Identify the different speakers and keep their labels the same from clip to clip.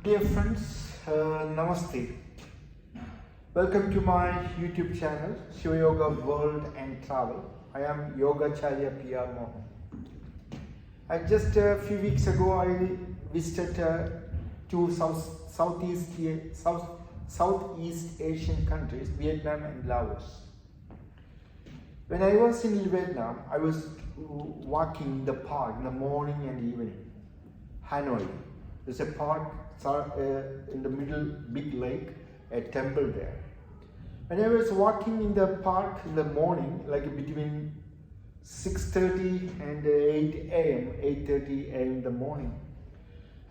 Speaker 1: Dear friends, Namaste. Welcome to my YouTube channel, Shiva Yoga World and Travel. I am Yogacharya P.R. Mohan. Just a few weeks ago, I visited two Southeast Asian countries, Vietnam and Laos. When I was in Vietnam, I was walking in the park in the morning and evening. Hanoi. There's a park in the middle, big lake, a temple there. When I was walking in the park in the morning, like between 6:30 and 8 a.m., 8:30 a.m. in the morning,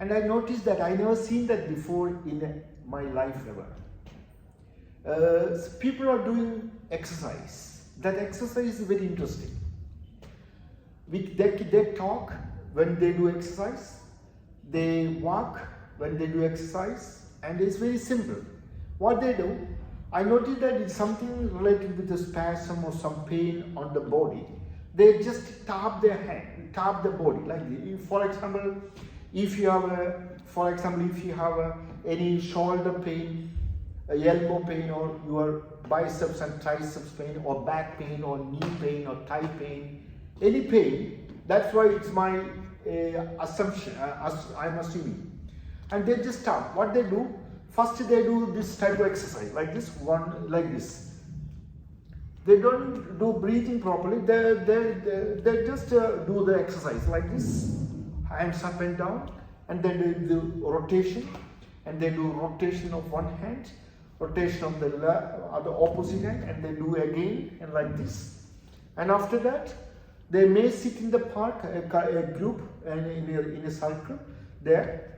Speaker 1: and I noticed that I never seen that before in my life ever. People are doing exercise. That exercise is very interesting. They talk when they do exercise. They walk when they do exercise, and it's very simple. What they do, I noticed that it's something related with the spasm or some pain on the body. They just tap their hand, tap the body like this. For example, if you have any shoulder pain, elbow pain, or your biceps and triceps pain, or back pain, or knee pain, or thigh pain, any pain. That's why it's my assumption. I'm assuming. And they just start. What they do, first they do this type of exercise, like this, one like this. They don't do breathing properly. They just do the exercise like this, hands up and down, and then they do rotation, and they do rotation of one hand, rotation of the opposite hand, and they do again and like this. And after that, they may sit in the park, a group, and in a circle there.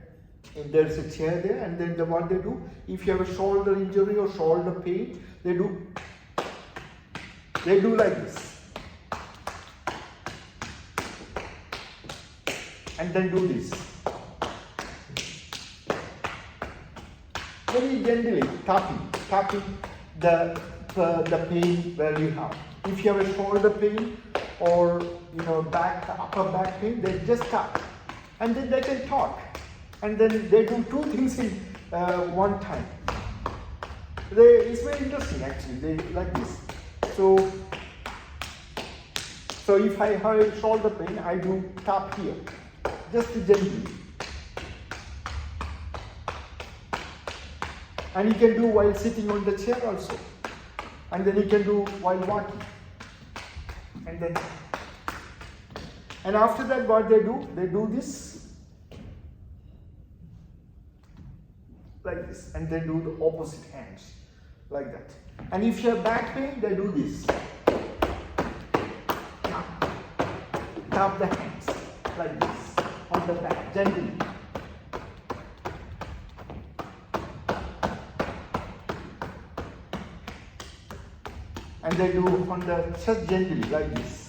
Speaker 1: And there's a chair there, and then what they do, if you have a shoulder injury or shoulder pain, they do like this, and then do this. Very gently tapping the pain where you have. If you have a shoulder pain or upper back pain, they just tap, and then they can talk. And then they do two things in one time. It's very interesting actually. They like this. So if I have shoulder pain, I do tap here, just gently. And you can do while sitting on the chair also. And then you can do while walking. And after that, what they do this. Like this, and they do the opposite hands like that. And if you have back pain, they do this. Tap the hands like this on the back, gently. And they do on the chest gently like this.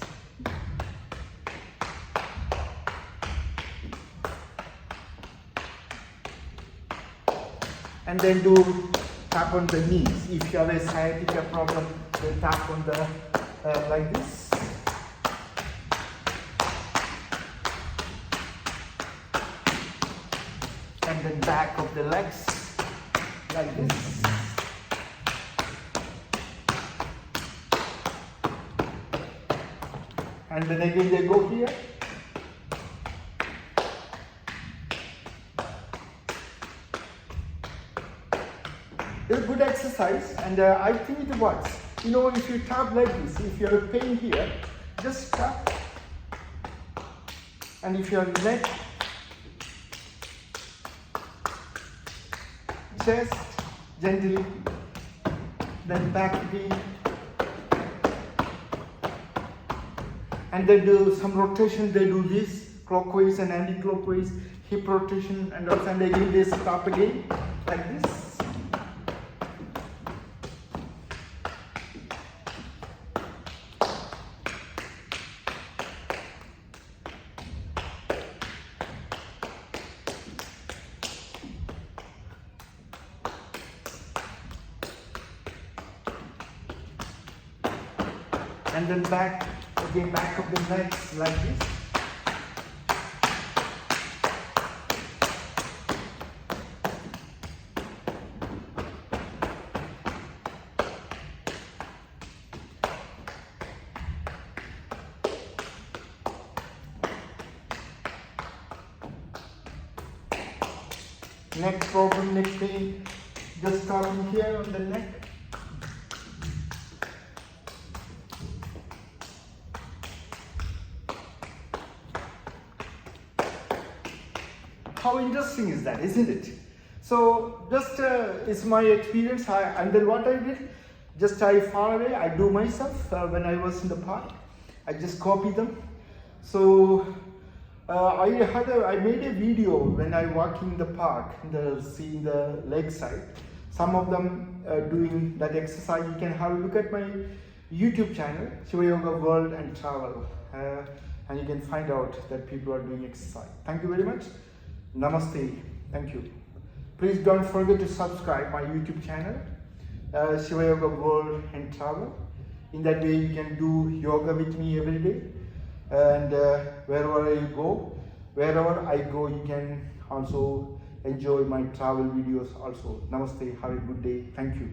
Speaker 1: And then do tap on the knees. If you have a sciatica problem, they tap on the like this. And then back of the legs like this. And then again they go here. It's a good exercise, and I think it works. If you tap like this, if you have pain here, just tap. And if you have neck, chest, gently, then back again. And they do some rotation. They do this clockwise and anti-clockwise, hip rotation, and also and again they stop again like this. And then back of the neck like this. neck problem, neck pain, just starting here on the neck. How interesting is that, isn't it? So just it's my experience, and then what I did, just I far away, I do myself when I was in the park. I just copy them. So I made a video when I walk in the park, seeing the lakeside. Some of them doing that exercise. You can have a look at my YouTube channel, Shiva Yoga World and Travel, and you can find out that people are doing exercise. Thank you very much. Namaste. Thank you. Please don't forget to subscribe my YouTube channel, Shiva Yoga World and Travel. In that way, you can do yoga with me every day. And wherever I go, you can also enjoy my travel videos also. Namaste. Have a good day. Thank you.